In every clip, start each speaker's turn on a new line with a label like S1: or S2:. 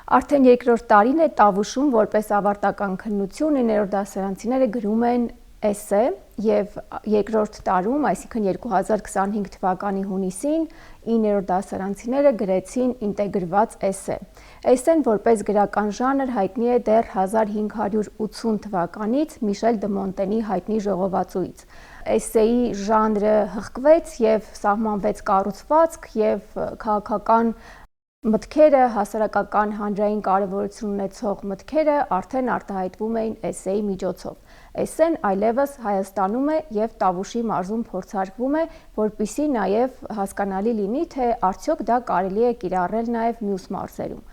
S1: Արդեն երկրորդ տարին է Տավուշում որպես ավարտական քննություն 9-րդ դասարանցիները գրում են էսսե եւ երկրորդ տարում, այսինքն 2025 թվականի հունիսին 9-րդ դասարանցիները գրեցին ինտեգրված էսսե։ Էսսեն որպես գրական ժանր հայտնի է դեռ 1580 թվականից Միշել դը Մոնտենի հայտնի ժողովածուից։ Էսսեի ժանրը հղկվեց եւ սահմանվեց կառուցվածք եւ քաղաքական մտքերը, հասարակական հանրային կարևորություն ունեցող մտքերը արդեն արտահայտվում էին էսսեի միջոցով։ Էսսեն այլևս Հայաստանում է եւ Տավուշի մարզում փորձարկվում է, որպեսզի նաեւ հասկանալի լինի, թե արդյոք դա կարելի է կիրառել նաեւ մյուս մարզերում։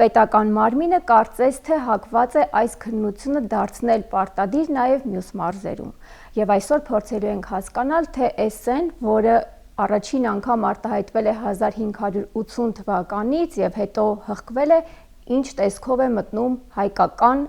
S1: Պետական մարմինը կարծես թե հակված է այս քննությունը դարձնել պարտադիր նաեւ մյուս մարզերում։ Եվ այսօր փորձելու ենք հասկանալ, թե էսսեն, որը առաջին անգամ արտահայտվել է 1580 թվականից եւ հետո հղկվել է, ինչ տեսքով է մտնում հայկական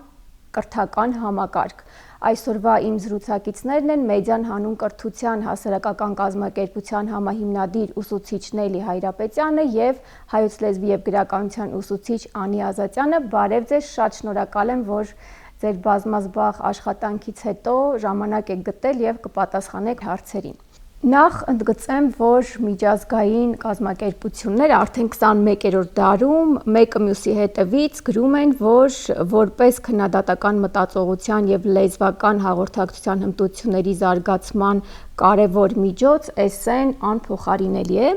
S1: կրթական համակարգ։ Այսօրվա իմ զրուցակիցներն են Մեդիան հանուն կրթության հասարակական կազմակերպության համահիմնադիր ուսուցիչ Նելի Հայրապետյանը եւ հայոց լեզվի եւ գրականության ուսուցիչ Անի Ազատյանը։ Բարև ձեզ, շատ շնորհակալ եմ, որ ձեր բազմազբաղ աշխատանքից հետո ժամանակ եք գտել եւ կպատասխանեք հարցերին։ Նախ ընդգծեմ, որ միջազգային կազմակերպությունները արդեն 21-րդ դարում մեկը մյուսի հետևից գրում են, որ որպես քննադատական մտածողության եւ լեզվական հաղորդակցության հմտությունների զարգացման կարևոր միջոց էսսեն անփոխարինելի է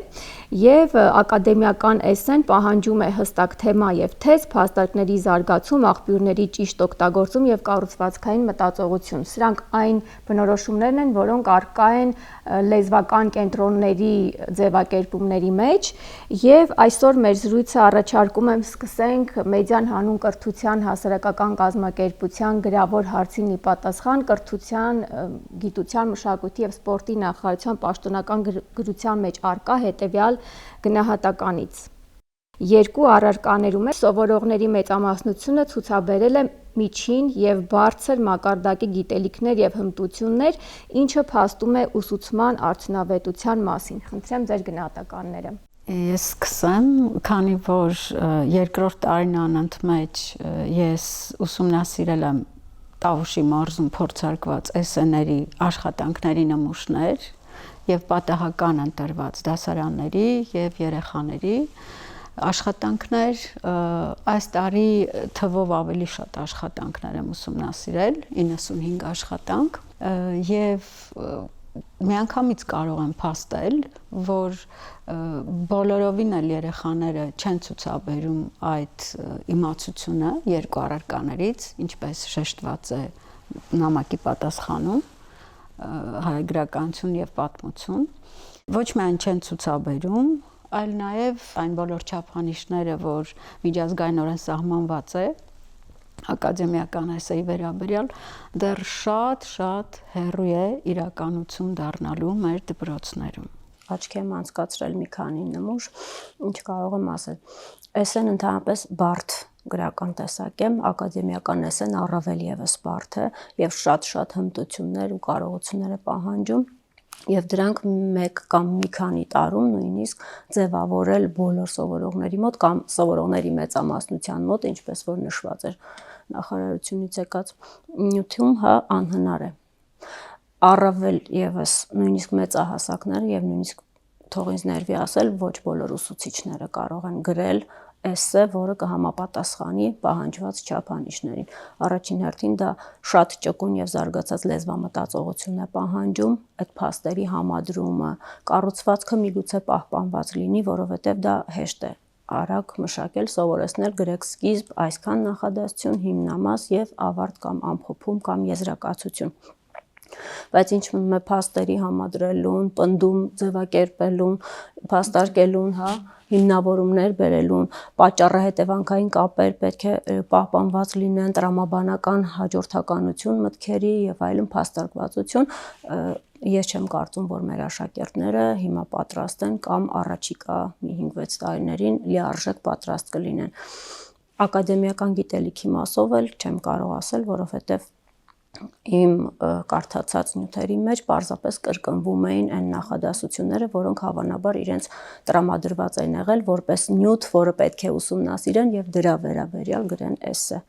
S1: եւ ակադեմիական էսսեն պահանջում է հստակ թեմա եւ թեզ, փաստարկների զարգացում, աղբյուրների ճիշտ օգտագործում եւ կառուցվածքային մտածողություն։ Սրանք այն բնորոշումներն են, որոնք առկա են լեզվական կենտրոնների ձևակերպումների մեջ եւ այսօր մեր զրույցը առաջարկում եմ սկսենք Մեդիան հանուն կրթության հասարակական կազմակերպության գրավոր հարցին ի պատասխան կրթության, գիտության, մշակույթի եւ սպորտի նախարարության պաշտոնական գրության մեջ առկա հետեւյալ գնահատականից։ Երկու առարկաներում սովորողների մեծամասնությունը ցուցաբերել է միջին եւ բարձր մակարդակի գիտելիքներ եւ հմտություններ, ինչը փաստում է ուսուցման արդյունավետության մասին։ Խնդրեմ ձեր գնահատականները։
S2: Ես սկսեմ, քանի որ երկրորդ տարին անընդմեջ ես ուսումնասիրել եմ Տավուշի մարզում փորձարկված էսսեների աշխատանքների նմուշներ եւ պատահական ընտրված դասարանների եւ երեխաների աշխատանքներ, այս տարի թվով ավելի շատ աշխատանքներ եմ ուսումնասիրել, 95 աշխատանք եւ միանգամից կարող եմ փաստել, որ բոլորովին էլ երեխաները չեն ցուցաբերում այդ իմացությունը երկու առարկաներից, ինչպես շեշտված է նամակի պատասխանում, հայագրականություն եւ պատմություն, ոչ միայն չեն ցուցաբերում, այլ նաև այն բոլոր չափանիշները, որ միջազգայինորեն սահմանված է ակադեմիական էսսեի վերաբերյալ, դեռ շատ հեռու է իրականություն դառնալու մեր դպրոցներում։
S3: Աչքի եմ անցկացրել մի քանի նմուշ, ինչ կարող եմ ասել։ Էսսեն ընդհանրապես բարդ գրական տեսակ է, ակադեմիական էսսեն առավել եւս բարդ է եւ շատ հմտություններ ու կարողություններ է պահանջում։ Եվ դրանք մեկ կամ մի քանի տարում նույնիսկ ձևավորել բոլոր սովորողների մոտ կամ սովորողների մեծամասնության մոտ, ինչպես որ նշված էր նախարարությունից եկած նյութում, անհնար է։ Առավել եւս նույնիսկ մեծահասակները եւ նույնիսկ թող ինձ ներվի ասել, ոչ բոլոր ուսուցիչները կարող են գրել էսսե, որը կհամապատասխանի պահանջված չափանիշներին։ Առաջին հերթին դա շատ ճկուն եւ զարգացած լեզվամտածողություն է պահանջում, այդ փաստերի համադրումը, կառուցվածքը միգուցե պահպանված լինի, որովհետեւ դա հեշտ է արագ մշակել, սովորեցնել, գրեք սկիզբ, այսքան նախադասություն, հիմնամաս եւ ավարտ կամ ամփոփում կամ եզրակացություն։ Բայց ինչ մնում է փաստերի համադրելուն, պնդում ձևակերպելուն, փաստարկելուն, հիմնավորումներ բերելուն, պատճառը հետևանքային կապեր պետք է պահպանված լինեն, տրամաբանական հաջորդականություն մտքերի եւ այլն փաստարկվածություն, ես չեմ կարծում, որ մեր աշակերտները հիմա պատրաստ են կամ առաջիկա մի 5-6 տարիներին լիարժեք պատրաստ կլինեն։ Ակադեմիական գիտելիքի մասով էլ չեմ կարող ասել, որովհետեւ իմ կարդացած նյութերի մեջ պարզապես կրկնվում էին այն նախադասությունները, որոնք հավանաբար իրենց տրամադրված են եղել որպես նյութ, որը պետք է ուսումնասիրեն եւ դրա վերաբերյալ գրեն էսսե։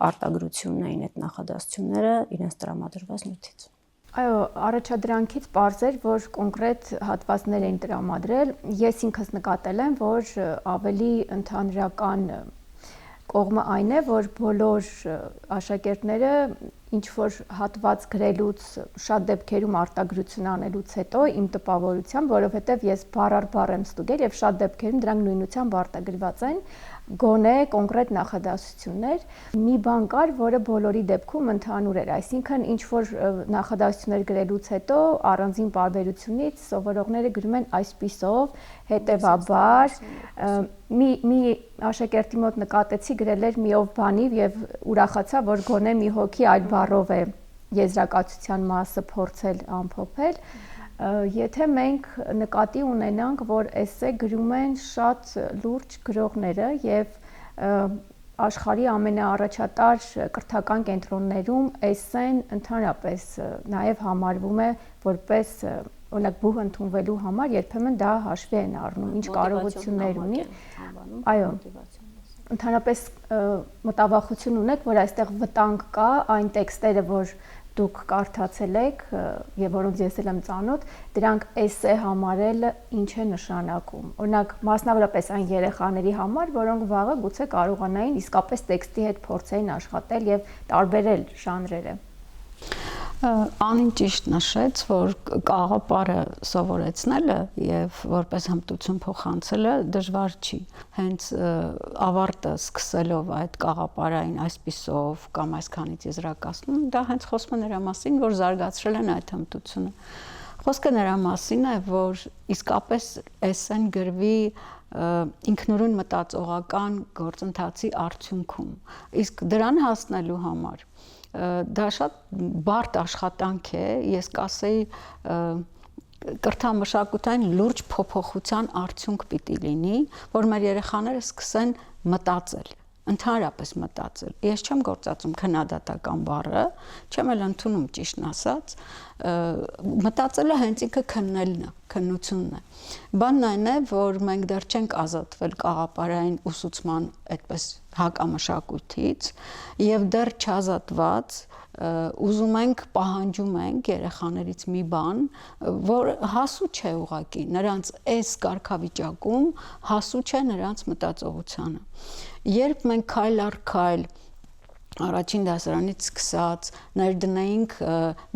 S3: Արտագրությունն էին այդ նախադասությունները իրենց տրամադրված նյութից։
S1: Այո, առաջադրանքից պարզ էր, որ կոնկրետ հատվածներ էին տրամադրել։ Ես ինքս նկատել եմ, որ ավելի ընդհանրական կողմը այն է, որ բոլոր աշակերտները ինչ որ հատված գրելուց շատ դեպքերում արտագրություն անելուց հետո իմ տպավորությամբ, որովհետև ես բառ առ բառ եմ ստուգել եւ շատ դեպքերում դրանք նույնությամբ արտագրված են, գոնե կոնկրետ նախադասություններ, մի բան կար, որը բոլորի դեպքում ընդհանուր էր, այսինքն ինչ որ նախադասություններ գրելուց հետո առանձին պարբերությունից սովորողները գրում են այսպիսով, հետևաբար, մի աշակերտի մոտ նկատեցի գրել էր մի ով բանիվ եւ ուրախացա, որ գոնե մի հոգի այլ բառով է եզրակացության մասը փորձել ամփոփել։ Եթե մենք նկատի ունենանք, որ էսսե գրում են շատ լուրջ գրողները եւ աշխարհի ամենաառաջատար կրթական կենտրոններում էսսեն ընդհանրապես նաեւ համարվում է որպես օրինակ բուհ ընդունվելու համար երբեմն դա հաշվի են առնում, ինչ կարողություններ ունի։ Այո, ընդհանրապես մտավախություն ունեք, որ այստեղ վտանգ կա այն տեքստերը, որ դուք կարդացել եք եւ որոնց ես էլ եմ ծանոթ, դրանք էսսե համարելը ինչ է նշանակում։ Օրինակ, մասնավորապես այն երեխաների համար, որոնք վաղը գուցե կարողանային իսկապես տեքստի հետ փորձեին աշխատել եւ տարբերել ժանրերը։
S2: Անին ճիշտ նշեց, որ կաղապարը սովորեցնելը եւ որպես հմտություն փոխանցելը դժվար չի։ Հենց ավարտը սկսելով այդ կաղապարային այսպիսով կամ այսքանից եզրակացնում, դա հենց խոսում է նրա մասին, որ զարգացրել են այդ հմտությունը։ Խոսքը նրա մասին է, որ իսկապես էսսեն գրվի ինքնուրույն մտածողական գործընթացի արդյունքում։ Իսկ դրան հասնելու համար դա շատ բարդ աշխատանք է, ես կասեի կրթամշակութային լուրջ փոփոխության արդյունք պիտի լինի, որ մեր երեխաները սկսեն մտածել, ընդհանրապես մտածել։ Ես չեմ գործածում քննադատական բառը, չեմ էլ ընդունում ճիշտն ասած, մտածելը հենց ինքը քննելն է, քննությունն է։ Բանն այն է, որ մենք դեռ չենք ազատվել կաղապարային ուսուցման այդպես հակամշակույթից եւ դեռ չազատված ուզում ենք, պահանջում ենք երեխաներից մի բան, որ հասու չէ ուղղակի, նրանց այս կարգավիճակում հասու չէ նրանց մտածողությանը։ Երբ մենք քայլ առ քայլ առաջին դասարանից սկսած ներդնեինք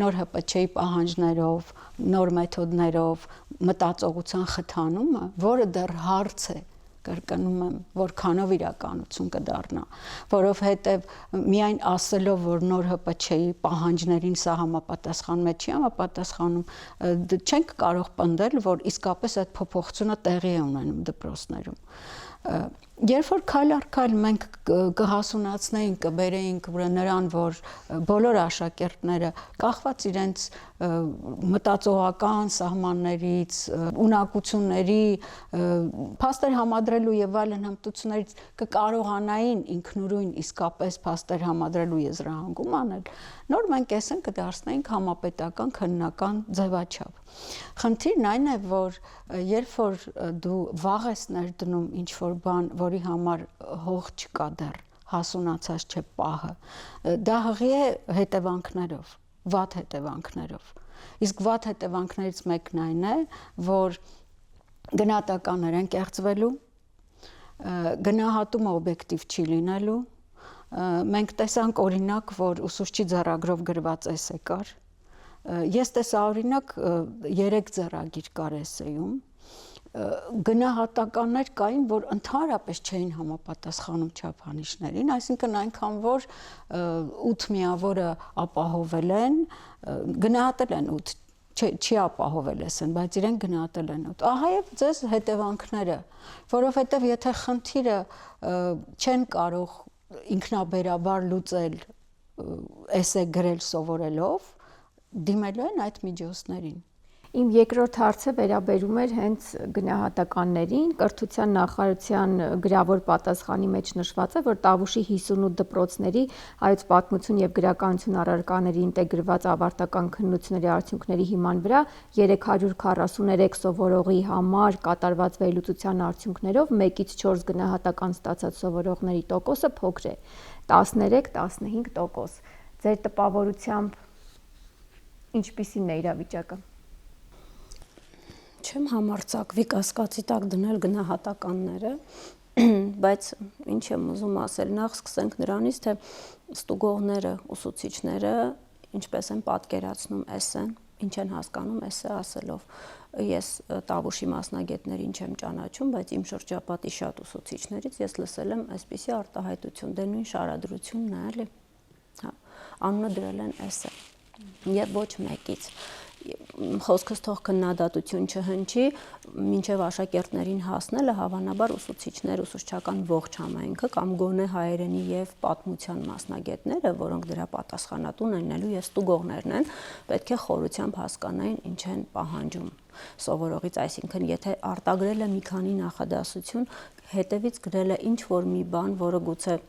S2: նոր ՀՊՉ-ի պահանջներով, նոր մեթոդներով մտածողության խթանումը, որը դեռ հարց է, կրկնում եմ, որքանով իրականություն կդառնա, որովհետև միայն ասելով, որ նոր ՀՊՉ-ի պահանջներին սա համապատասխանում է, չի համապատասխանում, չենք կարող պնդել, որ իսկապես այդ փոփոխությունը տեղի է ունենում դպրոցներում։ Երբ որ քայլ առ քայլ մենք կհասունացնեինք, կբերեինք նրան, որ բոլոր աշակերտները կախված իրենց մտածողական սահմաններից, ունակությունների, փաստեր համադրելու եւ այլն հմտություններից կկարողանային ինքնուրույն իսկապես փաստեր համադրելու եզրահանգում անել, նոր մենք էսեն կդարձնեինք համապետական քննական ձևաչափ։ Խնդիրն այն է, որ երբ որ դու վաղ ես ներդնում ինչ-որ բան, որի համար հող չկա դեռ, հասունացած չէ պահը, դա հղի է հետևանքներով, վատ հետևանքներով։ Իսկ վատ հետևանքներից մեկն այն է, որ գնահատականներ են կեղծվելու, գնահատումը օբյեկտիվ չի լինելու։ Մենք տեսանք օրինակ, որ ուսուցչի ձեռագրով գրված էսե կար։ Ես տեսա օրինակ 3 ձեռագիր կար էսեյում, գնահատականներ կային, որ ընդհանրապես չէին համապատասխանում չափանիշներին, այսինքն այնքան, որ 8 միավորը ապահովել են, գնահատել են 8, չի ապահովել էսեն, բայց իրենք գնահատել են 8։ Ահա եւ ձեզ հետևանքները, որովհետեւ եթե խնդիրը չեն կարող ինքնաբերաբար լուծել էսե գրել սովորելով, դիմելու են այդ միջոցներին։
S1: Իմ երկրորդ հարցը վերաբերում էր հենց գնահատականներին։ Կրթության նախարարության գրավոր պատասխանի մեջ նշված է, որ Տավուշի 58 դպրոցների հայոց պատմություն եւ գրականություն առարկաների ինտեգրված ավարտական քննությունների արդյունքների հիման վրա 343 սովորողի համար կատարված վերլուծության արդյունքներով 1-ից 4 գնահատական ստացած սովորողների տոկոսը փոքր է՝ 13-15%։ Ձեր տպավորությամբ ինչպիսին է իրավիճակը։
S3: Չեմ համարձակվի կասկածի տակ դնել գնահատականները, բայց ինչ եմ ուզում ասել, նախ սկսենք նրանից, թե ստուգողները, ուսուցիչները ինչպես են պատկերացնում էսսեն, ինչ են հասկանում էսսե ասելով։ Ես Տավուշի մասնագետներին չեմ ճանաչում, բայց իմ շրջապատի շատ ուսուցիչներից ես լսել եմ այսպիսի արտահայտություն, դե նույն շարադրությունն է, էլի։ Հա, անունը դրել են էսսե։ Եվ ոչ մեկից խոսքս թող քննադատություն չհնչի, մինչև աշակերտներին հասնելը հավանաբար ուսուցիչներ, ուսուցչական ողջ համայնքը կամ գոնե հայերենի եւ պատմության մասնագետները, որոնք դրա պատասխանատուն են ելու եւ ստուգողներն են, պետք է խորությամբ հասկանային ինչ են պահանջում սովորողից, այսինքն եթե արտագրել է մի քանի նախադասություն, հետևից գրել է ինչ որ մի բան, որը գուցե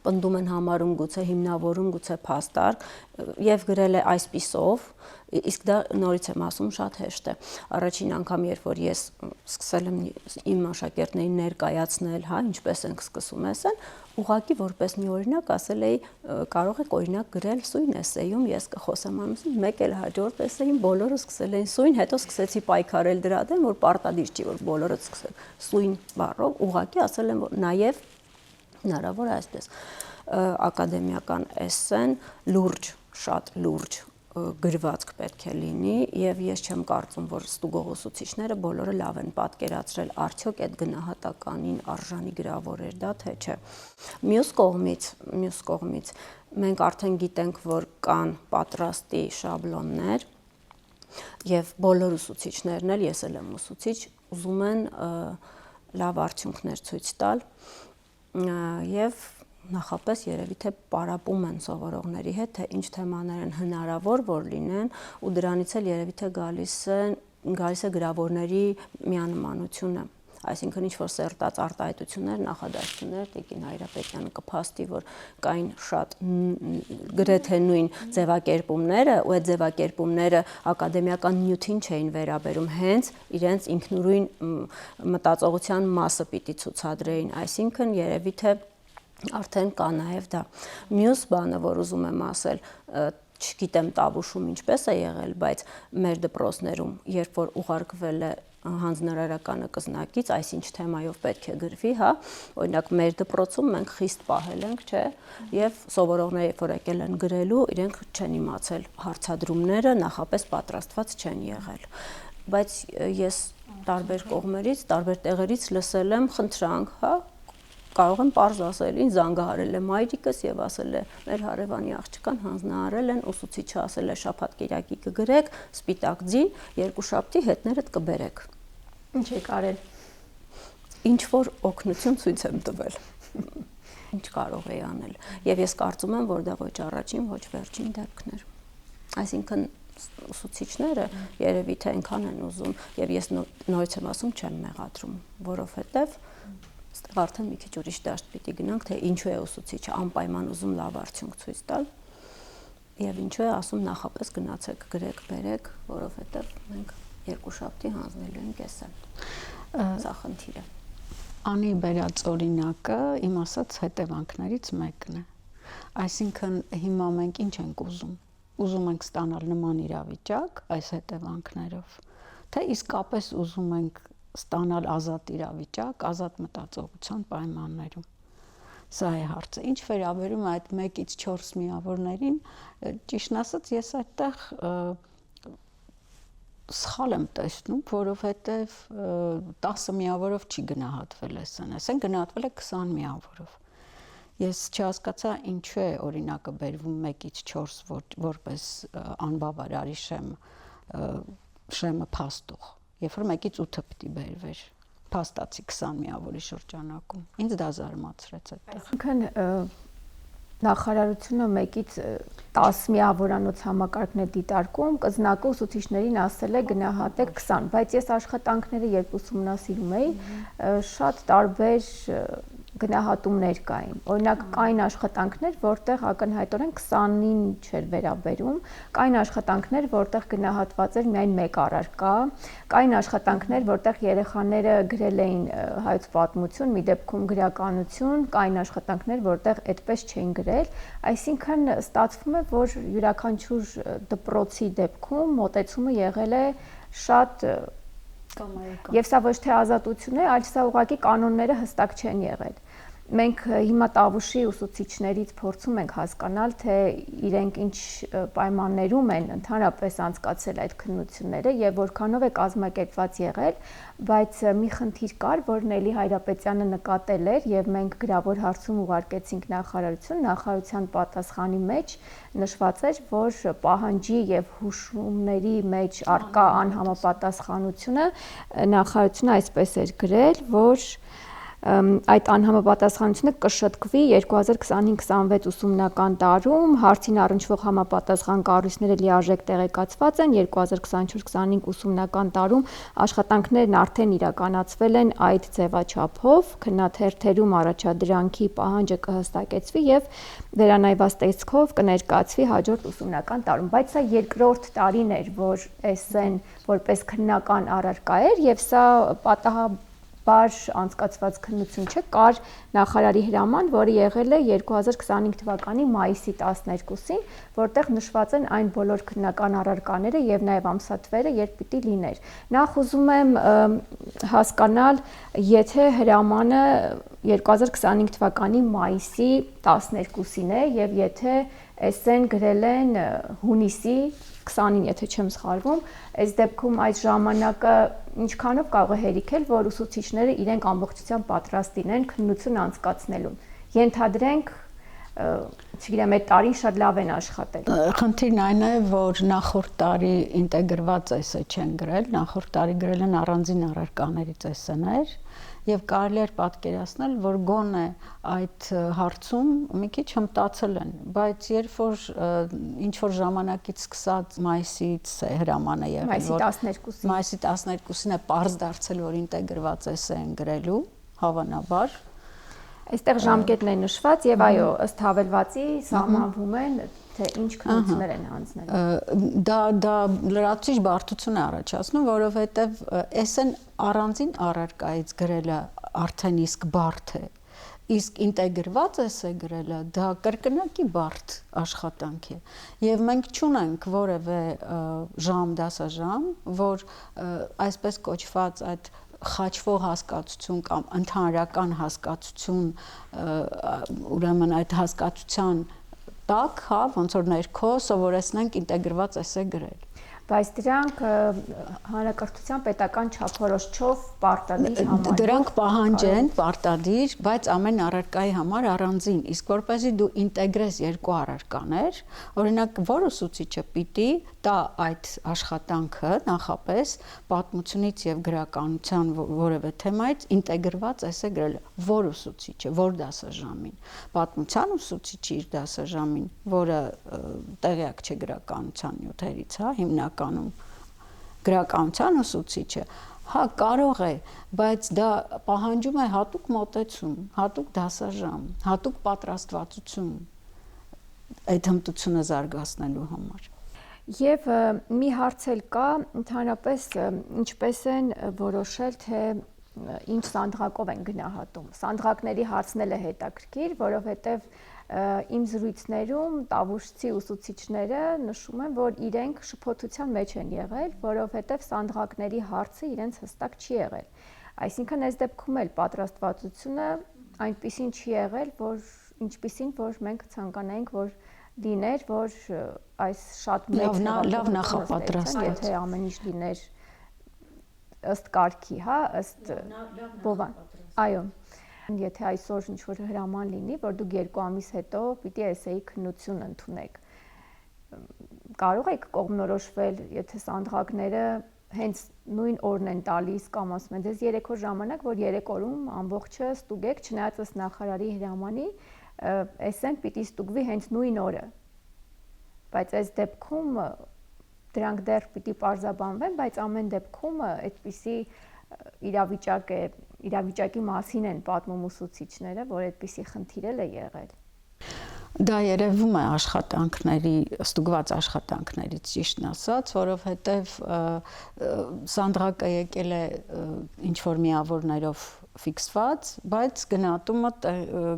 S3: պնդում են համարում, գուցե հիմնավորում, գուցե փաստարկ եւ գրել է այսպիսով, իսկ դա նորից եմ ասում շատ հեշտ է։ Առաջին անգամ երբ որ ես սկսել եմ իմ աշակերտներին ներկայացնել, հա, ինչպես ենք սկսում էսեն, ուղղակի որպես մի օրինակ ասել էի, կարող եք օրինակ գրել սույն էսեյում, ես կխոսեմ ամուսին, մեկ էլ հաջորդ էսեյում բոլորը սկսել էին սույն, հետո սկսեցի պայքարել դրա դեմ, որ պարտադիր չի որ բոլորը սկսեն սույն բառով, ուղղակի ասել եմ, որ նաեւ հնարավոր է այսպես ակադեմիական էսսեն լուրջ, շատ լուրջ գրվածք պետք է լինի եւ ես չեմ կարծում, որ ստուգող ուսուցիչները բոլորը լավ են պատկերացրել արդյոք այդ գնահատականին արժանի գրավոր էր դա թե չէ։ Մյուս կողմից մենք արդեն գիտենք, որ կան պատրաստի շաբլոններ եւ բոլոր ուսուցիչներն էլ, ես էլ եմ ուսուցիչ, ուզում են լավ արդյունքներ ցույց տալ եւ նախապես երևի թե պարապում են սովորողների հետ, թե ինչ թեմաներ են հնարավոր որ լինեն ու դրանից էլ երևի թե գալիս է գրավորների միանմանությունը, այսինքն ինչ որ սերտած արտահայտություններ, նախադասություններ, Տիկին Հայրապետյանը կփաստի, որ կային շատ գրեթե նույն ձևակերպումները ու այդ ձևակերպումները ակադեմիական նյութին չէին վերաբերում, հենց իրենց ինքնուրույն մտածողության մասը պիտի ցուցադրեին, այսինքն երևի թե արդեն կա նաև դա։ Մյուս բանը, որ ուզում եմ ասել, չգիտեմ Տավուշում ինչպես է եղել, բայց մեր դպրոցներում, երբ որ ուղարկվել է հանձնարարականը կզնակից, այսինչ թեմայով պետք է գրվի, հա, օրինակ մեր դպրոցում մենք խիստ պահել ենք, չէ, եւ սովորողները երբ որ եկել են գրելու, իրենք չեն իմացել հարցադրումները, նախապես պատրաստված չեն եղել։ Բայց ես տարբեր կողմերից, տարբեր տեղերից լսել եմ խնդրանք, հա, կարող եմ պարզ ասել, ինձ զանգահարել է մայրիկս եւ ասել է մեր հարևանի աղջկան հանձնարարել են, ուսուցիչը ասել է շաբաթ կիրակի կգրեք, սպիտակ ձին, երկուշաբթի հետներդ կբերեք։
S1: Ինչ եք արել։
S3: Ինչ որ օգնություն ցույց եմ տվել։ Ինչ կարող էի անել։ Եվ ես կարծում եմ, որ դա ոչ առաջին, ոչ վերջին դեպքն էր։ Այսինքն ուսուցիչները երևի թե այնքան են ուզում եւ ես նորից եմ ասում չեմ մեղադրում, որովհետեւ այստեղ արդեն մի քիչ ուրիշ դաշտ պիտի գնանք, թե ինչու է ուսուցիչը անպայման ուզում լավ արդյունք ցույց տալ եւ ինչու է ասում նախապես գնացեք գրեք, բերեք, որովհետեւ մենք երկուշաբթի հանձնելու ենք էսը։ Սա խնդիր է։
S2: Անի բերած օրինակը իմ ասած հետևանքներից մեկն է։ Այսինքն հիմա մենք ինչ ենք ուզում։ Ուզում ենք ստանալ նման իրավիճակ այս հետևանքներով, թե իսկապես ուզում ենք ստանալ ազատ իրավիճակ, ազատ մտածողության պայմաններում։ Սա է հարցը։ Ինչ վերաբերում է այդ 1-ից 4 միավորներին, ճիշտն ասած, ես այդտեղ սխալ եմ տեսնում, որովհետև 10 միավորով չի գնահատվել էսեն գնահատվել է 20 միավորով։ Ես չհասկացա ինչու է օրինակը բերվում 1-ից 4 որպես անբավարարի շեմը փաստող։ Երբ որ 1-ից 8-ը պիտի բերվեր փաստացի 20 միավորի շրջանակում։ Ինձ դա զարմացրեց այդտեղ։
S1: Այսինքն նախարարությունը մեկից 10 միավորանոց համակարգներ դիտարկում, կզնակը ուսուցիչներին ասել է գնահատեք 20, բայց ես աշխատանքները երբ ուսումնասիրում էի, շատ տարբեր գնահատումներ կային։ Օրինակ կային աշխատանքներ, որտեղ ակնհայտորեն 20-ին չէր վերաբերում, կային աշխատանքներ, որտեղ գնահատված էր միայն մեկ առարկա, կային աշխատանքներ, որտեղ երեխաները գրել էին հայոց պատմություն, մի դեպքում գրականություն, կային աշխատանքներ, որտեղ այդպես չէին գրել, այսինքն ստացվում է, որ յուրաքանչյուր դպրոցի դեպքում մոտեցումը եղել է շատ եւ սա ոչ թե ազատություն է, այլ սա ուղղակի կանոնները հստակ չեն եղել։ Մենք հիմա Տավուշի ուսուցիչներից փորձում ենք հասկանալ, թե իրենք ինչ պայմաններում են ընդհանրապես անցկացել այդ քննությունները եւ որքանով է կազմակերպված եղել, բայց մի խնդիր կար, որ Նելի Հայրապետյանը նկատել էր եւ մենք գրավոր հարցում ուղարկեցինք նախարարության պատասխանի մեջ նշված էր, որ պահանջի եւ հուշումների մեջ արկա անհամապատասխանությունը նախարարությունը այսպես էր գրել, որ այդ անհամապատասխանությունը կշտկվի 2025-26 ուսումնական տարում, հարցին առնչվող համապատասխան կառույցները լիարժեք տեղեկացված են, 2024-25 ուսումնական տարում աշխատանքներն արդեն իրականացվել են այդ ձևաչափով, քննաթերթերում առաջադրանքի պահանջը կհստակեցվի եւ վերանայված տեսքով կներկայացվի հաջորդ ուսումնական տարում, բայց սա երկրորդ տարին էր, որ էսեն որպես քննական առարկա էր եւ սա պատահաբար անցկացված քննություն չէ, կար նախարարի հրաման, որը եղել է 2025 թվականի մայիսի 12-ին, որտեղ նշված են այն բոլոր քննական առարկաները եւ նաեւ ամսաթվերը, երբ պիտի լիներ։ Նախ ուզում եմ հասկանալ, եթե հրամանը 2025 թվականի մայիսի 12-ին է եւ եթե էսեն գրել են հունիսի 20-ին, եթե չեմ սխալվում, այս դեպքում այդ ժամանակը ինչքանով կարող է հերիքել, որ ուսուցիչները իրենք ամբողջությամբ պատրաստ լինեն քննություն անցկացնելուն։ Ենթադրենք, չգիտեմ, այդ տարին շատ լավ են աշխատել։
S2: Խնդիրն այն է, որ նախորդ տարի ինտեգրված էսը չեն գրել, նախորդ տարի գրել են առանձին առարկաների էսեներ եւ կարելի էր պատկերացնել, որ գոնե այդ հարցում մի քիչ հմտացել են, բայց երբ որ ինչ որ ժամանակից սկսած մայիսից է հրամանը եղել, որ մայիսի 12-ին է պարզ դարձել, որ ինտեգրված էսե են գրելու, հավանաբար
S1: այստեղ ժամկետն է նշված եւ այո, ըստ հավելվածի սահմանվում են թե ինչ քննություններ են հանձնել։
S2: Դա լրացուցիչ բարդություն է առաջացնում, որովհետեւ էսեն առանձին առարկայից գրելը արդեն իսկ բարդ է։ Իսկ ինտեգրված էսե գրելը դա կրկնակի բարդ աշխատանք է։ Եվ մենք չունենք որևէ դասաժամ, որ այսպես կոչված այդ խաչվող հասկացություն կամ ընդհանրական հասկացություն, ուրեմն այդ հասկացության տակ, հա, ոնց որ ներքո սովորեցնենք ինտեգրված էսե գրել։
S1: Բայց դրանք հանրակրթության պետական չափորոշչով պարտադիր համար։
S2: Դրանք պահանջ են պարտադիր, բայց ամեն առարկայի համար առանձին, իսկ որպեսզի դու ինտեգրես երկու առարկաներ, օրինակ, որ ուսուցիչը պիտի տա այդ աշխատանքը նախապես պատմությունից եւ գրականության որևէ թեմայից ինտեգրված էսե գրել, որ ուսուցիչը, որ դասաժամին, պատմության ուսուցիչի իր դասաժամին, որը տեղյակ չէ գրականության նյութերից, հա, հիմնականում գրականության ուսուցիչը, հա, կարող է, բայց դա պահանջում է հատուկ մոտեցում, հատուկ դասաժամ, հատուկ պատրաստվածություն այդ հմտությունը զարգացնելու համար։
S1: Եվ մի հարց էլ կա, ընդհանրապես ինչպես են որոշել, թե ինչ սանդղակով են գնահատում։ Սանդղակների հարցն էլ է հետաքրքիր, որովհետև իմ զրույցներում տավուշցի ուսուցիչները նշում են, որ իրենք շփոթության մեջ են եղել, որովհետև սանդղակների հարցը իրենց հստակ չի եղել։ Այսինքն այս դեպքում էլ պատրաստվածությունը այնպիսին չի եղել, ինչպիսին որ մենք ցանկանայինք, որ լիներ, որ այս շատ մեծ
S2: լավ նախապատրաստված,
S1: եթե ամեն ինչ լիներ ըստ կարգի, հա, ըստ բովան։ Այո։ Եթե այսօր ինչ-որ հրաման լինի, որ դուք 2 ամիս հետո պիտի էսեի քննություն ընդունեք, կարող եք կողմնորոշվել, եթե սանդղակները հենց նույն օրն են տալիս կամ ասում են դες 3 օր ժամանակ, որ 3 օրում ամբողջը ստուգեք, չնայած ըստ նախարարի հրամանի, էսեն պիտի ստուգվի հենց նույն օրը։ Բայց այս դեպքում դրանք դեռ պիտի պարզաբանվեն, բայց ամեն դեպքում այդպիսի իրավիճակի մասին են պատմում ուսուցիչները, որ այդպիսի խնդիր է եղել։
S2: Դա երևում է ստուգված աշխատանքներից ճիշտն ասած, որովհետև Սանդրակը եկել է ինչ-որ միավորներով ֆիքսված, բայց գնահատումը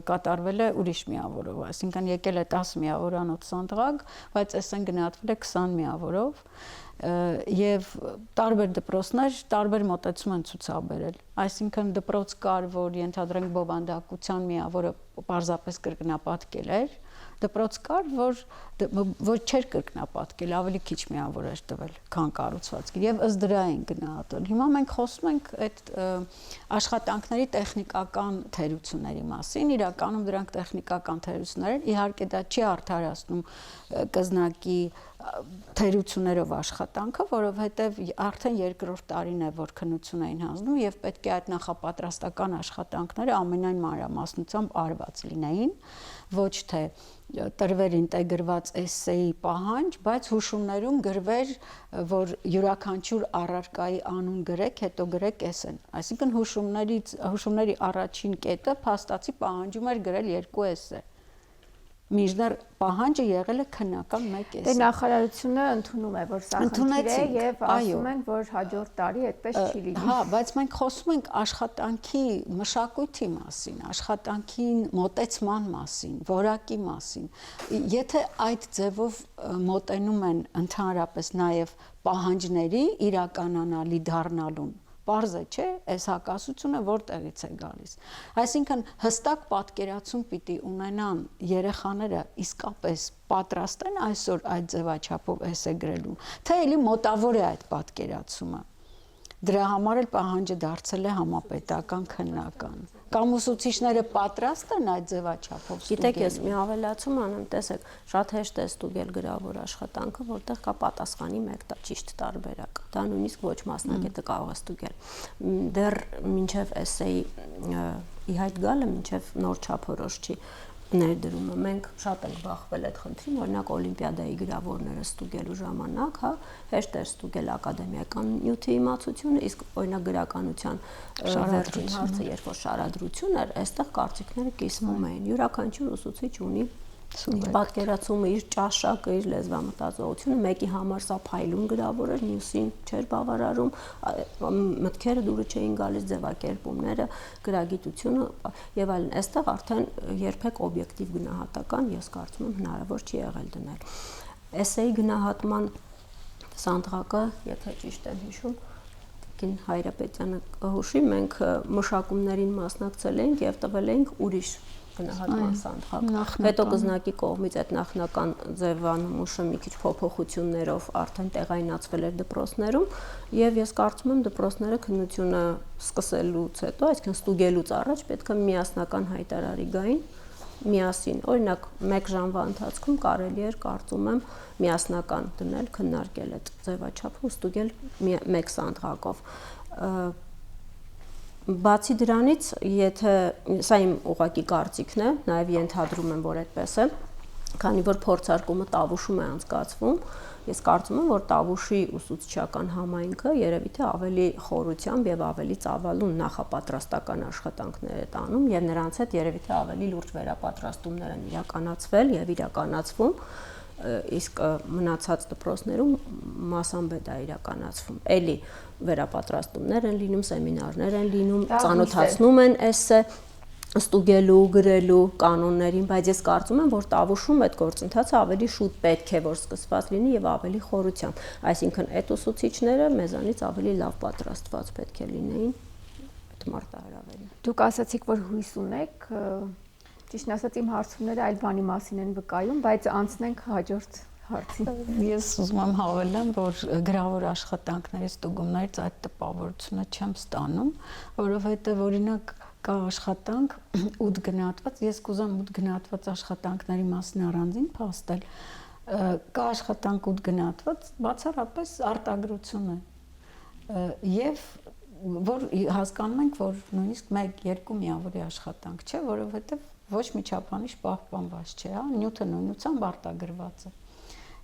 S2: կատարվել է ուրիշ միավորով, այսինքն եկել է 10 միավորանոց Սանդրակ, բայց այսօր գնահատվել է 20 միավորով, եւ տարբեր դպրոցներ տարբեր մոտեցում են ցուցաբերել, այսինքն դպրոց կար, որ ենթադրենք բովանդակության միավորը պարզապես կրկնապատկել էր, դպրոց կար, որ չէր կրկնապատկել, ավելի քիչ միավոր էր տվել, քան կառուցվածքի, եւ ըստ դրա են գնահատել։ Հիմա մենք խոսում ենք այդ աշխատանքների տեխնիկական թերությունների մասին, իրականում դրանք տեխնիկական թերություններ են, իհարկե դա չի արդարացնում կզնակի թերություններով աշխատանքը, որովհետև արդեն երկրորդ տարին է, որ քննություն էին հանձնում եւ պետք է այդ նախապատրաստական աշխատանքները ամենայն մանրամասնությամբ արված լինեին, ոչ թե տրվեր ինտեգրված էսսեի պահանջ, բայց հուշումներում գրվեր, որ յուրաքանչյուր առարկայի անուն գրեք, հետո գրեք էսսեն։ Այսինքն հուշումների առաջին կետը փաստացի պահանջում էր գրել 2 էսսե։ Մինչդեռ պահանջը եղել է քննական 1 էսսե։
S1: Դե նախարարությունը ընդունում է, որ սա խնդիր է եւ ասում են, որ հաջորդ տարի այդպես չի լինի։
S2: Հա, բայց մենք խոսում ենք աշխատանքի մշակույթի մասին, աշխատանքին մոտեցման մասին, որակի մասին։ Եթե այդ ձևով մոտենում են ընդհանրապես նաեւ պահանջների իրականանալի դառնալուն, պարզ է, չէ, այս հակասությունը որտեղից է գալիս։ Այսինքն հստակ պատկերացում պիտի ունենան երեխաները իսկապես պատրաստ են այսօր այդ ձևաչափով էսե գրելու, թե էլի մոտավոր է այդ պատկերացումը։ Դրա համար էլ պահանջը դարձել է համապետական քննական։ Կամ ուսուցիչները պատրաստ են այդ ձևաչափով ստուգել։
S3: Գիտեք, ես մի ավելացում անեմ, տեսեք, շատ հեշտ է ստուգել գրավոր աշխատանքը, որտեղ կա պատասխանի մեկ ճիշտ տարբերակ։ Դա նույնիսկ ոչ մասնագետը կարող է ստուգել։ Դեռ մինչև էսեի ի հայտ գալը, մինչև նոր չափորոշ չի ներդրումը, մենք շատ ենք բախվել այդ խնդրին, օրինակ օլիմպիադայի գրավորները ստուգելու ժամանակ, հա, հեշտ էր ստուգել ակադեմիական նյութի իմացությունը, իսկ օրինակ գրականության վերջին հարցը, երբ որ շարադրություն էր, այստեղ կարծիքները կիսվում էին։ Յուրաքանչյուր ուսուցիչ ունի իր պատկերացումը, իր ճաշակը, իր լեզվամտածողությունը, մեկի համար սա փայլուն գրավոր էր, մյուսին չէր բավարարում, մտքերը դուրս չէին գալիս, ձևակերպումները, գրագիտությունը եւ այլն։ Այստեղ արդեն երբեք օբյեկտիվ գնահատական, ես կարծում եմ, հնարավոր չի եղել դնել։ Էսեի գնահատման Սանդրակը, եթե ճիշտ եմ հիշում, Տիկին Հայրապետյանը կհուշի, մենք մշակումներին մասնակցել ենք եւ տվել ենք ուրիշ գնահատման Սանդրակ։ Հետո կզնակի կողմից այդ նախնական ձևանմուշը մի քիչ փոփոխություններով արդեն տեղայնացվել էր դպրոցներում եւ ես կարծում եմ դպրոցները քննությունը սկսելուց հետո, այսինքն ստուգելուց առաջ պետք է միասնական հայտարարի գային միասին, օրինակ 1 ժամվա ընթացքում կարելի էր կարծում եմ միասնական դնել, քննարկել այդ ձևաչափը ու ստուգել 1 Սանդրակով։ Բացի դրանից, եթե սա իմ ուղղակի կարծիքն է, նաև ենթադրում եմ, որ այդպես է, քանի որ փորձարկումը Տավուշում է անցկացվում, ես կարծում եմ, որ Տավուշի ուսուցչական համայնքը երևի թե ավելի խորությամբ եւ ավելի ծավալուն նախապատրաստական աշխատանքներ է տանում եւ նրանց հետ երևի թե ավելի լուրջ վերապատրաստումներ են իրականացվել եւ իրականացվում, իսկ մնացած դպրոցներում մասամբ է դա իրականացվում։ Էլի վերապատրաստումներ են լինում, սեմինարներ են լինում, ծանոթացնում են էսսե ստուգելու, գրելու կանոններին, բայց ես կարծում եմ, որ Տավուշում այդ գործընթացը ավելի շուտ պետք է որ սկսված լինի եւ ավելի խորությամբ։ Այսինքն այդ ուսուցիչները մեզանից ավելի լավ պատրաստված պետք է լինեին այդ մարտահրավերին։
S1: Դուք ասացիք, որ հույս ունեք, ճիշտն ասած իմ հարցումները այլ բանի մասին են վկայում, բայց անցնենք հաջորդ հարցին։
S2: Ես ուզում եմ հավելեմ, որ գրավոր աշխատանքների ստուգումներից այդ տպավորությունը չեմ ստանում, որովհետև օրինակ կա աշխատանք 8 գնահատված, ես կուզեմ 8 գնահատված աշխատանքների մասին առանձին փաստել, կա աշխատանք 8 գնահատված, բացառապես արտագրություն է։ Եվ որ հասկանում ենք, որ նույնիսկ 1-2 միավորի աշխատանք չէ, որովհետև ոչ մի չափանիշ պահպանված չէ, հա, նյութը նույնությամբ արտագրված է։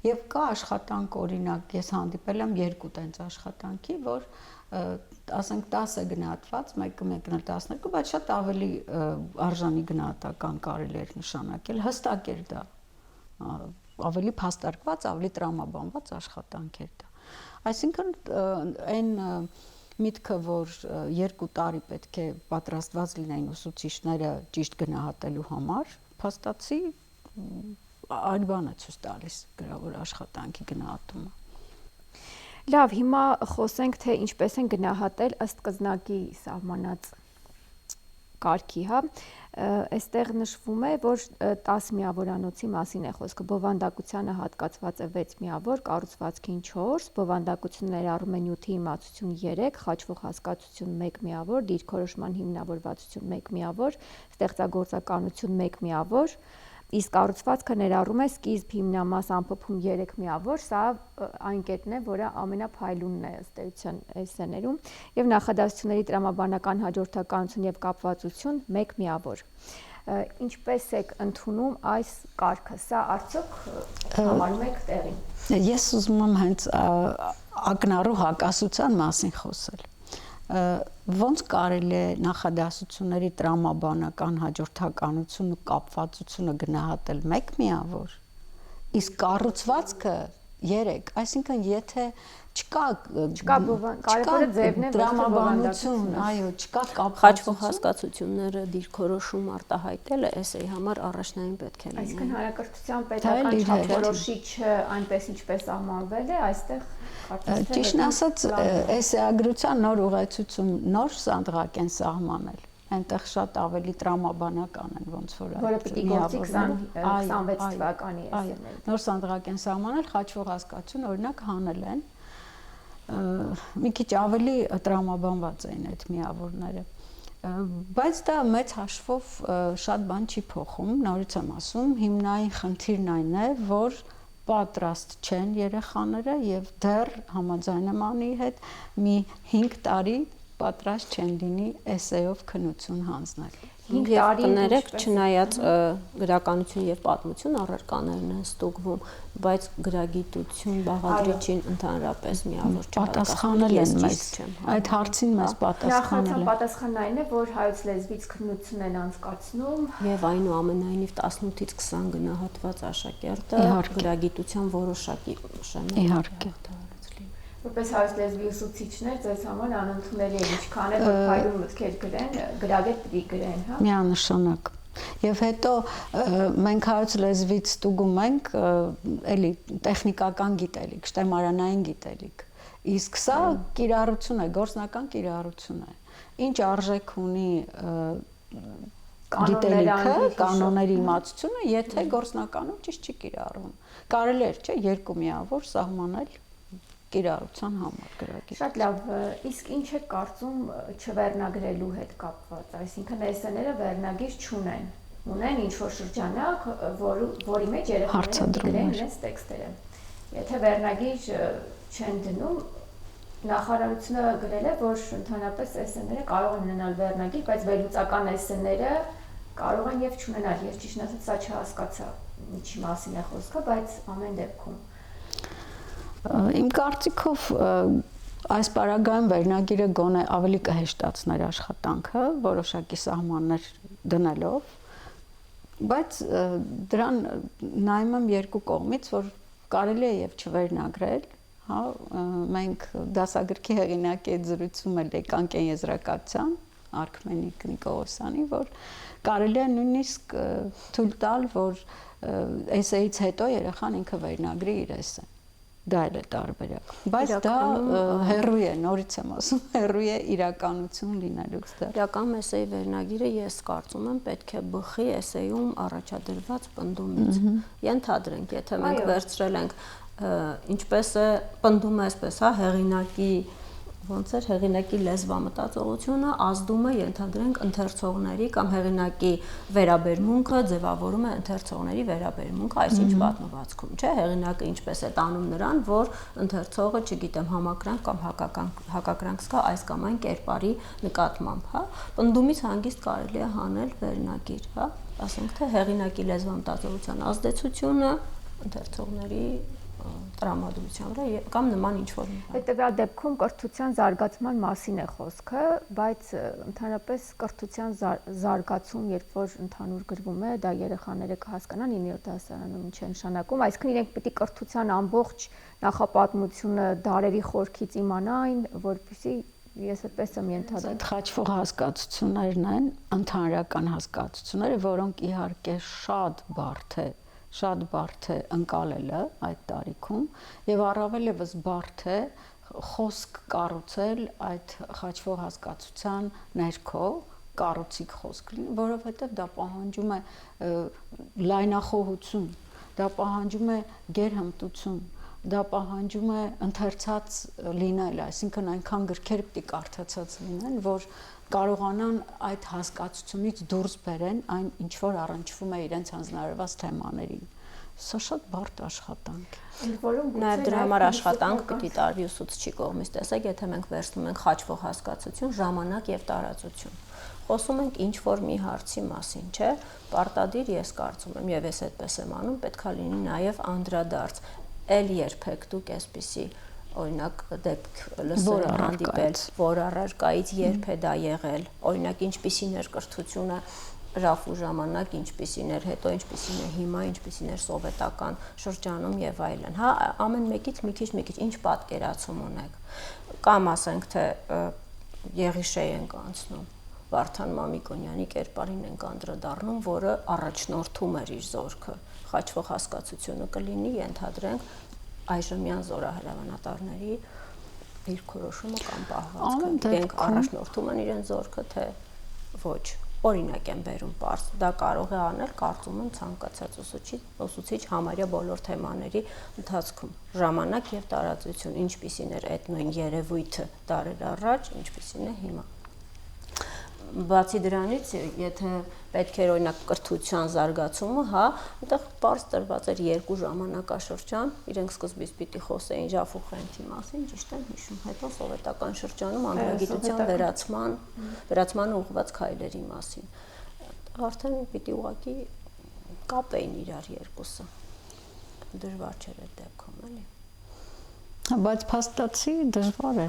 S2: Եվ կա աշխատանք, օրինակ, ես հանդիպել եմ 2 տենց աշխատանքի, որ ասենք 10 է գնահատված, մեկը 12, բայց շատ ավելի արժանի գնահատական կարելի էր նշանակել, հստակ էր դա, ավելի փաստարկված, ավելի տրամաբանված աշխատանք էր դա։ Այսինքն այն միտքը, որ 2 տարի պետք է պատրաստված լինեն ուսուցիչները ճիշտ գնահատելու համար, փաստացի այլ բան է ցույց տալիս գրավոր աշխատանքի գնահատումը։
S1: Լավ, հիմա խոսենք, թե ինչպես են գնահատել ըստ կզնակի սահմանած կարգի, հա։ Այստեղ նշվում է, որ 10 միավորանոցի մասին է խոսքը, բովանդակությանը հատկացված է 6 միավոր, կառուցվածքին 4, բովանդակությունը ներառում է նյութի իմացություն 3, խաչվող հասկացություն 1 միավոր, դիրքորոշման հիմնավորվածություն 1 միավոր, ստեղծագործականություն 1 միավոր, իսկ կառուցվածքը ներառում է սկիզբ, հիմնամաս, ամփոփում 3 միավոր, սա այն կետն է, որը ամենափայլունն է ըստ էության էսսեներում, եւ նախադասությունների տրամաբանական հաջորդականություն եւ կապվածություն 1 միավոր։ Ինչպես եք ընդունում այս կարգը, սա արդյոք համարում եք տեղին։
S2: Ես ուզում եմ հենց ակնառու հակասության մասին խոսել։ Ոնց կարելի է նախադասությունների տրամաբանական հաջորդականությունը, կապվածությունը գնահատել 1 միավոր, իսկ կառուցվածքը 3, այսինքն եթե չկա
S1: կարևորը ձևն է,
S2: տրամաբանություն, այո, չկա կապվածություն,
S3: խաչվող հասկացությունները դիրքորոշում արտահայտելը էսեի համար առաջնային պետք է լինի։
S1: Այսինքն հանրակրթության պետական չափորոշիչը այնպես ինչպես սահմանվել է, այստեղ
S2: ճիշտն ասած, էսեագրության նոր ուղեցություն, նոր սանդղակ են սահմանել։ Այնտեղ շատ ավելի տրամաբանական են, ոնց որ
S1: որը պիտի գործի 26 թվականի էսեներ։
S2: Նոր սանդղակ են սահմանել, խաչվող հասկացություն օրինակ հանել են։ Մի քիչ ավելի տրամաբանված էին այդ միավորները։ Բայց դա մեծ հաշվով շատ բան չի փոխում, նորից եմ ասում, հիմնային խնդիրն այն է, որ պատրաստ չեն երեխաները եւ դեռ համաձայն եմ անի հետ մի 5 տարի պատրաստ չեն լինի էսեով քննություն հանձնել։
S3: 5 տարի կներեք, չնայած գրականություն եւ պատմություն առարկաներն են ստուգվում, բայց գրագիտություն բաղադրիչին ընդհանրապես միավոր
S2: պատասխանել են մեզ։ Այդ հարցին մեզ պատասխանել են։
S1: Պատասխանն այն է, որ հայոց լեզվից քննություն են անցկացնում
S3: եւ այնուամենայնիվ 18-ից 20 գնահատված աշակերտը գրագիտության որոշակի շեմ է։
S2: Իհարկե։
S1: Որպես հայոց լեզվի ուսուցիչներ ձեզ համար անընդունելի է ինչքան է որ փայլուն մտքեր գրեն, գրագետ պիտի գրեն, հա։
S2: Միանշանակ։ Եվ հետո մենք հայոց լեզվից ստուգում ենք էլի տեխնիկական գիտելիք, շտեմարանային գիտելիք։ Իսկ սա կիրառություն է, գործնական կիրառություն է։ Ինչ արժեք ունի գիտելիքը, կանոնների իմացությունը, եթե գործնականում ճիշտ չի կիրառվում։ Կարելի է, չէ, 2 միավոր սահմանել կիրառության համար գրագիտ։
S1: Շատ լավ, իսկ ինչ է կարծում չվերնագրելու հետ կապված, այսինքն էսեները վերնագիր չունեն, ունեն ինչ-որ շրջանակ, որի մեջ երեխաները գրեն իրենց տեքստերը։ Եթե վերնագիր չեն դնում, նախարարությունը գրել է, որ ընդհանրապես էսեները կարող են ունենալ վերնագիր, բայց վերլուծական էսեները կարող են եւ չունենալ։ Ես ճիշտ ասած սա չհասկացա ինչի մասին է խոսքը, բայց ամեն դեպքում
S2: Իմ կարծիքով այս պարագայում վերնագիրը գոնե ավելի կհեշտացներ աշխատանքը, որոշակի սահմաններ դնելով, բայց դրան նայում եմ 2 կողմից, որ կարելի է եւ չվերնագրել, հա, մենք դասագրքի հեղինակի հետ զրույցում էլ եկանք այն եզրակացության Արքմենիկ Նիկողոսյանի, որ կարելի է նույնիսկ թույլ տալ, որ էսեից հետո երեխան ինքը վերնագրի իր էսեն։ Դա էլ է տարբերակ, բայց դա հեռու է, նորից եմ ասում, հեռու է իրականություն լինելուց դեռ։
S3: Իրական էսեի վերնագիրը ես կարծում եմ պետք է բխի էսեյում առաջադրված պնդումից։ Ենթադրենք, եթե մենք վերցրել ենք ինչպես է պնդում այսպես, հա, հեղինակի ոնց էր հեղինակի լեզվամտածողությունը ազդում է ենթադրենք ընթերցողների կամ հեղինակի վերաբերմունքը ձևավորում է ընթերցողների վերաբերմունքը այսինչ պատմվածքում, չէ՞, հեղինակը ինչպես է տանում նրան, որ ընթերցողը, չգիտեմ, համակրանք կամ հակակրանք զգա այս կամ այն կերպարի նկատմամբ, հա, պնդումից հանգիստ կարելի է հանել վերնագիր, հա, ասենք թե հեղինակի լեզվամտածողության ազդեցությունը ընթերցողների տրամադրության վրա կամ նման ինչ-որ մի բան։
S1: Հետևյալ դեպքում կրթության զարգացման մասին է խոսքը, բայց ընդհանրապես կրթության զարգացում, երբ որ ընդհանուր գրվում է, դա երեխաները կհասկանան 9-րդ դասարանում ինչ է նշանակում, այսինքն իրենք պետք է կրթության ամբողջ նախապատմությունը դարերի խորքից իմանային, որպեսզի ես այդպես եմ ենթադրում։
S2: Այդ խաչվող հասկացություններն են, ընդհանրական հասկացությունները, որոնք իհարկե շատ բարդ է ընկալելը այդ տարիքում եւ առավել եւս բարդ է խոսք կառուցել այդ խաչվող հասկացության ներքո կառուցիկ խոսք լինի, որովհետեւ դա պահանջում է լայնախոհություն, դա պահանջում է գերհմտություն, դա պահանջում է ընթերցած լինել, այսինքն այնքան գրքեր պիտի կարդացած լինեն, որ կարողանան այդ հասկացությունից դուրս բերեն այն ինչ որ առնչվում է իրենց հանձնարարված թեմաներին։ Սա շատ բարդ աշխատանք է։
S3: Նաև դրա համար աշխատանք պիտի տարվի ուսուցչի կողմից։ Տեսեք, եթե մենք վերցնում ենք խաչվող հասկացություն, ժամանակ եւ տարածություն։ Խոսում ենք ինչ որ մի հարցի մասին, չէ՞։ Պարտադիր ես կարծում եմ եւ ես այդպես եմ անում, պետքա լինի նաև անդրադարձ։ Էլ երբեք դուք այսպիսի օրինակ դեպք լսել հանդիպել, որ առարկայից երբ է դա եղել, օրինակ ինչպիսին էր կրթությունը ռաֆու ժամանակ, ինչպիսին էր հետո, ինչպիսին է հիմա, ինչպիսին էր սովետական շրջանում եւ այլն, հա, ամեն մեկից մի քիչ ինչ պատկերացում ունեք։ Կամ ասենք թե Եղիշեի ենք անցնում, Վարդան Մամիկոնյանի կերպարին ենք անդրադառնում, որը առաջնորդում էր իր զորքը։ Խաչվող հասկացությունը կլինի, ենթադրենք այժմյան զորահրամանատարների դիրքորոշումը կամ պահվածքը, իրենք առաջնորդում են իրեն զորքը, թե ոչ, օրինակ եմ բերում պարզ, դա կարող է անել, կարծում եմ, ցանկացած ուսուցիչ համարյա բոլոր թեմաների ընթացքում, ժամանակ եւ տարածություն, ինչպիսին էր այդ նույն երևույթը դարեր առաջ, ինչպիսին է հիմա։ Բացի դրանից, եթե պետք էր օրինակ կրթության զարգացումը, հա, այնտեղ պարզ տրված էր 2 ժամանակաշրջան, իրենք սկզբից պիտի խոսեին Ժաֆուխենթի մասին, ճիշտ եմ հիշում, հետո սովետական շրջանում անգլագիտության վերացմանը ուղղված քայլերի մասին։ Արդեն պիտի ուղղակի կապեին իրար երկուսը։ Դժվար չէր այդ դեպքում, էլի։
S2: Բայց փաստացի դժվար է,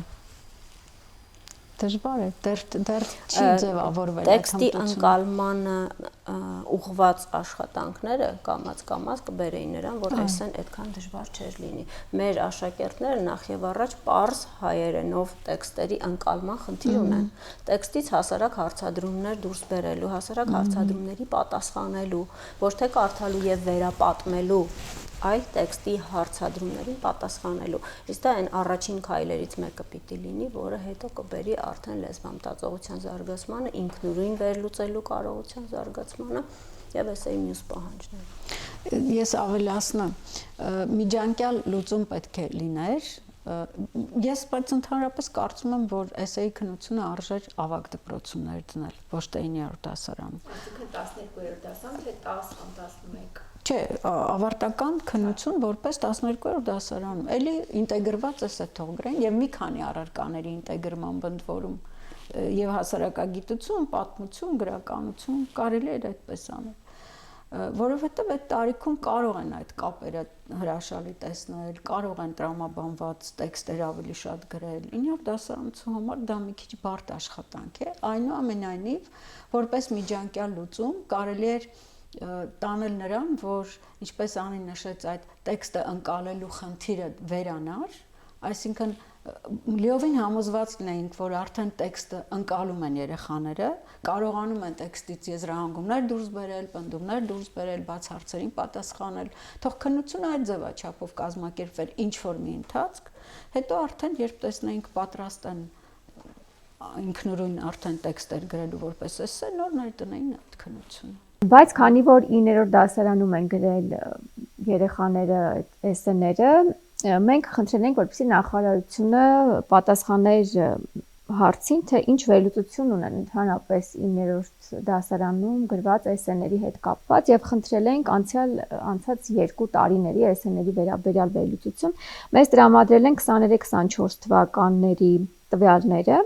S2: դեռ չի ձևավորվել
S3: տեքստի ընկալմանը ուղղված աշխատանքները կամաց կբերեին նրան, որ էսեն այդքան դժվար չէր լինի։ Մեր աշակերտները նախ եւ առաջ պարզ հայերենով տեքստերի ընկալման խնդիր ունեն։ Տեքստից հասարակ հարցադրումներ դուրս բերելու, հասարակ հարցադրումների պատասխանելու, ոչ թե կարդալու եւ վերապատմելու, այլ տեքստի հարցադրումներին պատասխանելու։ Իսկ դա այն առաջին քայլերից մեկը պիտի լինի, որը հետո կբերի արդեն լեզվամտածողության զարգացմանը, ինքնուրույն վերլուծելու կարողության զարգացմանը եւ էսեի մյուս պահանջները։
S2: Ես ավելացնեմ, միջանկյալ լուծում պետք է լիներ։ Ես բայց ընդհանրապես կարծում եմ, որ էսեի քննությունը արժեր ավագ դպրոցումներ դնել, ոչ թե 9-րդ դասարանում։
S1: Այսինքն 12-րդ դասարան, թե 10 կամ 11։
S2: Չէ, ավարտական քննություն որպես 12-րդ դասարանում, էլի ինտեգրված է թող գրեն եւ մի քանի առարկաների ինտեգրման բնդվորում եւ հասարակագիտություն, պատմություն, գրականություն կարելի է այդպես անել, որովհետեւ այդ տարիքում կարող են այդ կապերը հրաշալի տեսնել, կարող են տրամաբանված տեքստեր ավելի շատ գրել։ 9-րդ դասարանցու համար դա մի քիչ բարդ աշխատանք է, այնուամենայնիվ որպես միջանկյալ լուծում կարելի է տանել նրան, որ ինչպես Անին նշեց, այդ տեքստը ընկալելու խնդիրը վերանար, այսինքն լիովին համոզված լինեինք, որ արդեն տեքստը ընկալում են երեխաները, կարողանում են տեքստից եզրահանգումներ դուրս բերել, պնդումներ դուրս բերել, բաց հարցերին պատասխանել, թող քննությունը այդ ձևաչափով կազմակերպվեր ինչ-որ մի ընթացք, հետո արդեն երբ տեսնեինք պատրաստ են ինքնուրույն արդեն տեքստեր գրելու որպես էսսե, նոր ներդնեին այդ քննությունը։
S1: Բայց քանի որ 9-րդ դասարանում են գրել երեխաները էսսեները, մենք խնդրել ենք, որպեսզի նախարարությունը պատասխաներ հարցին, թե ինչ վերլուծություն ունեն ընդհանրապես 9-րդ դասարանում գրված էսսեների հետ կապված եւ խնդրել ենք անցած 2 տարիների էսսեների վերաբերյալ վերլուծություն։ Մեզ տրամադրել են 23-24 թվականների տվյալները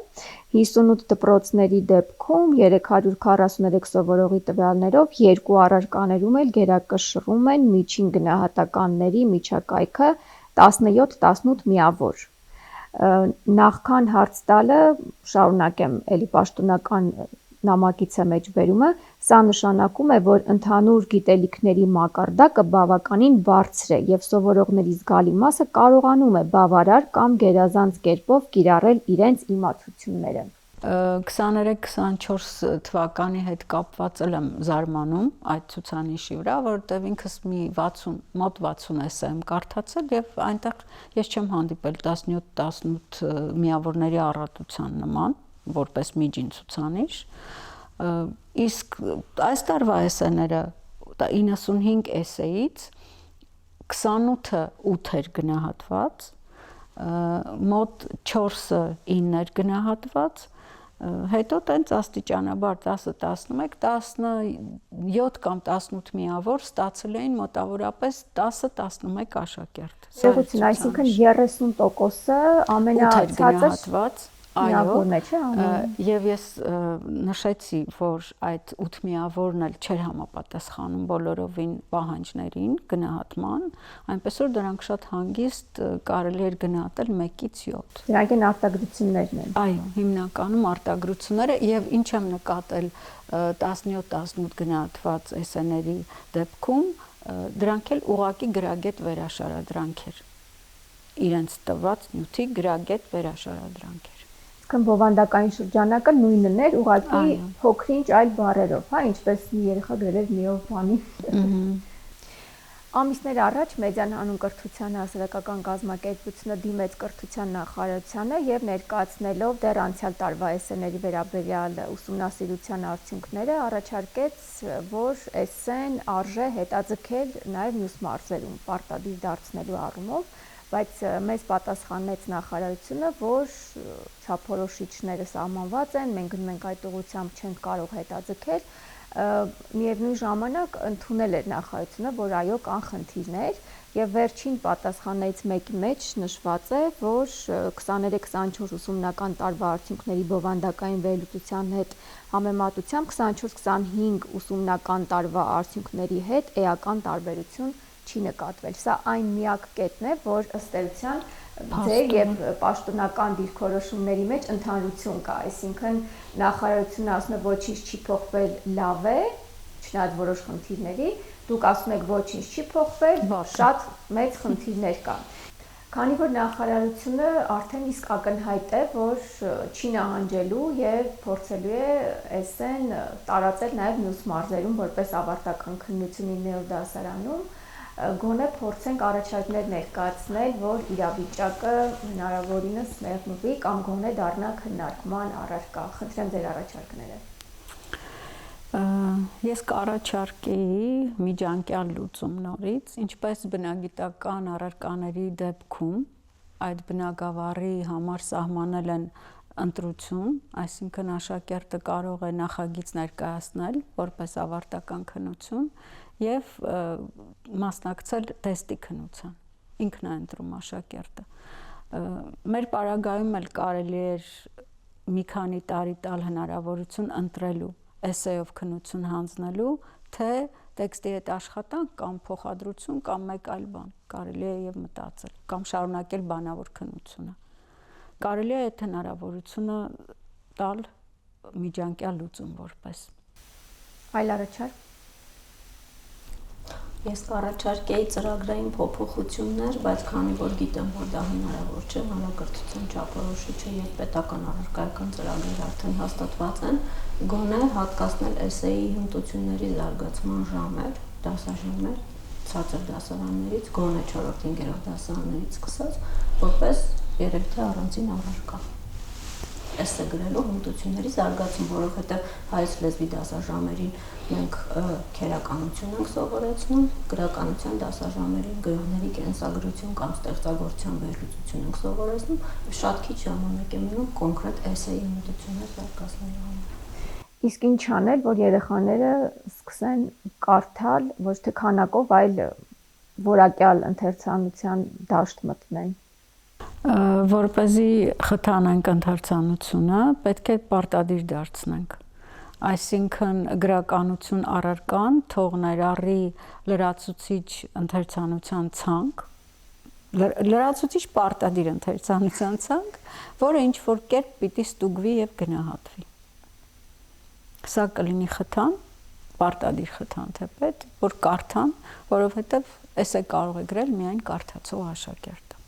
S1: 58 դպրոցների դեպքում 343 սովորողի տվյալներով 2 առարկաներում էլ գերակշռում են միջին գնահատականների միջակայքը 17-18 միավոր։ Նախքան հարց տալը շարունակեմ էլի պաշտոնական նամակիցը մեջ բերումը, սա նշանակում է, որ ընդհանուր գիտելիքների մակարդակը բավականին բարձր է եւ սովորողների զգալի մասը կարողանում է բավարար կամ գերազանց կերպով կիրառել իրենց իմացությունները։
S2: 23-24 թվականի հետ կապված եմ զարմանում այդ ցուցանիշի վրա, որովհետև ինքս մի 60 մոտ 60 էսսե եմ կարդացել եւ այնտեղ ես չեմ հանդիպել 17-18 միավորների առատության նման, որպես միջին ցուցանիշ, իսկ այս տարվա էսսեները 95 էսսեից 28-ը 8 էր գնահատված, մոտ 4-ը 9 էր գնահատված, հետո տենց աստիճանաբար 10-11, 17 կամ 18 միավոր ստացել էին մոտավորապես 10-11 աշակերտ։
S1: Տեղություն, այսինքն 30%-ը ամենացածր միավորն է, չէ՞։
S2: Եվ ես նշեցի, որ այդ 8 միավորն էլ չէր համապատասխանում բոլորովին պահանջներին գնահատման, այնպես որ դրանք շատ հանգիստ կարելի էր գնահատել 1-ից 7։
S1: Դրանք են արտադրություններն են։
S2: Այո, հիմնականում արտադրությունները եւ ինչ եմ նկատել 17-18 գնահատված էսսեների դեպքում, դրանք էլ ուղղակի գրագետ վերաշարադրանք էր։ Իրենց տված նյութի գրագետ վերաշարադրանք էր։
S1: Իսկ բովանդակային շրջանակը նույնն էր, ուղղակի փոքրինչ այլ բառերով, հա, ինչպես մի երեխա գրել էր միով բանի։ Ամիսներ առաջ Մեդիան հանուն կրթության հասարակական կազմակերպությունը դիմեց կրթության նախարարությանը եւ ներկայացնելով դեռ անցյալ տարվա էսսեների վերաբերյալ ուսումնասիրության արդյունքները առաջարկեց, որ էսսեն արժե հետաձգել նաեւ մյուս մարզերում պարտադիր դարձնելու առումով, բայց մեզ պատասխանեց նախարարությունը, որ չափորոշիչները սահմանված են, մենք գնում ենք այդ ուղղությամբ չենք կարող հետաձգել, միևնույն ժամանակ ընդունել էր նախարարությունը, որ այո կան խնդիրներ եւ վերջին պատասխաններից մեկի մեջ նշված է, որ 23-24 ուսումնական տարվա արդյունքների բովանդակային վերլուծության հետ համեմատությամբ 24-25 ուսումնական տարվա արդյունքների հետ էական տարբերություն չի նկատվել։ Սա այն միակ կետն է, որ ըստ էության ձեր եւ պաշտոնական դիրքորոշումների մեջ ընդհանրություն կա, այսինքն նախարարությունը ասում է ոչինչ չի փոխվել, լավ է, չնայած որոշ խնդիրների, դուք ասում եք ոչինչ չի փոխվել, շատ մեծ խնդիրներ կան։ Քանի որ նախարարությունը արդեն իսկ ակնհայտ է, որ չի նահանջելու եւ փորձելու է էսսեն տարածել նաեւ մյուս մարզերում որպես ավարտական քննություն 9-րդ դասարանում, գոնե փորձենք առաջարկներ ներկայացնել, որ իրավիճակը հնարավորինս մեղմվի կամ գոնե դառնա քննարկման առարկա։ Խնդրեմ ձեր առաջարկները։
S2: Ես կառաջարկեի միջանկյալ լուծում նորից, ինչպես բնագիտական առարկաների դեպքում այդ բնագավառի համար սահմանել են ընտրություն, այսինքն աշակերտը կարող է նախագիծ ներկայացնել որպես ավարտական քննություն եւ մասնակցել տեստի քննության։ Ինքն է ընտրում աշակերտը։ Մեր պարագայում էլ կարելի էր մի քանի տարի տալ հնարավորություն ընտրելու էսսեյով քննություն հանձնելու, թե տեքստի հետ աշխատանք կամ փոխադրություն կամ մեկ այլ բան, կարելի է եւ մտածել, կամ շարունակել բանավոր քննությունը։ Կարելի է այդ հնարավորությունը տալ միջանկյալ լուծում որպես։
S1: Այլ առաջարկ։
S3: Ես կառաջարկեի ծրագրային փոփոխություններ, բայց քանի որ գիտեմ, որ դա հնարավոր չէ, հանրակրթության չափորոշիչը եւ պետական առարկայական ծրագրերը արդեն հաստատված են, գոնե հատկացնել էսսեի հմտությունների զարգացման ժամեր, դասաժամեր, ցածր դասարաններից, գոնե 4-5-րդ դասարաններից սկսած, որպես երեք թե առանձին առարկա։ էսսե գրելու հմտությունների զարգացում, որովհետև հայոց լեզվի դասաժամերին մենք քերականություն ենք սովորեցնում, գրականության դասաժամերին գրողների կենսագրություն կամ ստեղծագործության վերլուծություն ենք սովորեցնում, շատ քիչ ժամանակ է մնում կոնկրետ էսսեի հմտություններ զարգացնելու համար։
S1: Իսկ ինչ անել, որ երեխաները սկսեն կարդալ ոչ թե քանակով, այլ որակյալ ընթերցանության դաշտ մտնեն։
S2: Որպեսզի խթանենք ընթերցանությունը, պետք է պարտադիր դարձնենք։ Այսինքն գրականություն առարկան թող ներառի լրացուցիչ ընթերցանության ցանկ, լրացուցիչ պարտադիր ընթերցանության ցանկ, որը ինչ որ կերպ պիտի ստուգվի եւ գնահատվի։ Սա կլինի խթան, պարտադիր խթան թեպետ, որ կարդան, որովհետև էսե կարող է գրել միայն կարդացող աշակերտը։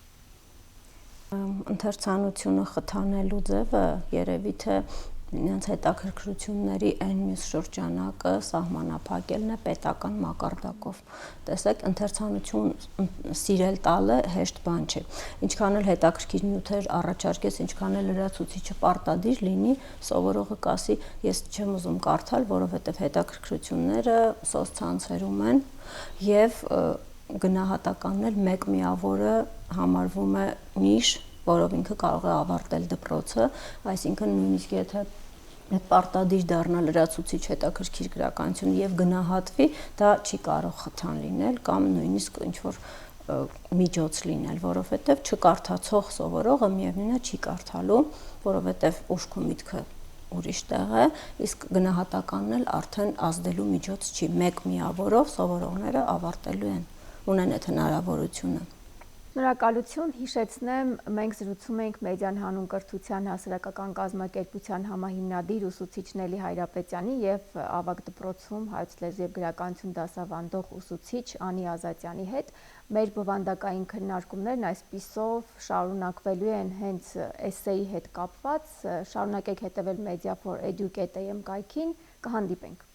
S3: Ընթերցանությունը խթանելու ձևը երևի թե իրենց հետաքրքրությունների այն մյուս շրջանակը սահմանափակելն է պետական մակարդակով։ Տեսեք, ընթերցանություն սիրել տալը հեշտ բան չէ։ Ինչքան էլ հետաքրքիր նյութեր առաջարկես, ինչքան էլ լրացուցիչը պարտադիր լինի, սովորողը կասի, ես չեմ ուզում կարդալ, որովհետև հետաքրքրությունները սոցցանցերում են եւ գնահատականն էլ մեկ միավորը համարվում է նիշ, որով ինքը կարող է ավարտել դպրոցը, այսինքն նույնիսկ եթե պարտադիր դառնա լրացուցիչ հետաքրքիր գրականություն եւ գնահատվի, դա չի կարող խթան լինել կամ նույնիսկ ինչ որ միջոց լինել, որովհետեւ չկարդացող սովորողը միևնույնն է չի կարդալու, որովհետեւ ուշքի միտքը ուրիշ տեղ է, իսկ գնահատականն էլ արդեն ազդելու միջոց չի, մեկ միավորով սովորողները ավարտելու են, ունեն այդ հնարավորությունը։
S1: Շնորհակալություն, հիշեցնեմ, մենք զրուցում ենք Մեդիան հանուն կրթության հասարակական կազմակերպության համահիմնադիր ուսուցիչ Նելի Հայրապետյանի եւ ավագ դպրոցում հայոց լեզու եւ գրականություն դասավանդող ուսուցիչ Անի Ազատյանի հետ։ Մեր բովանդակային քննարկումներն այսպիսով շարունակվելու են հենց էսսեի հետ կապված։ Շարունակեք հետևել Media4Educate.am կայքին, կհանդիպենք։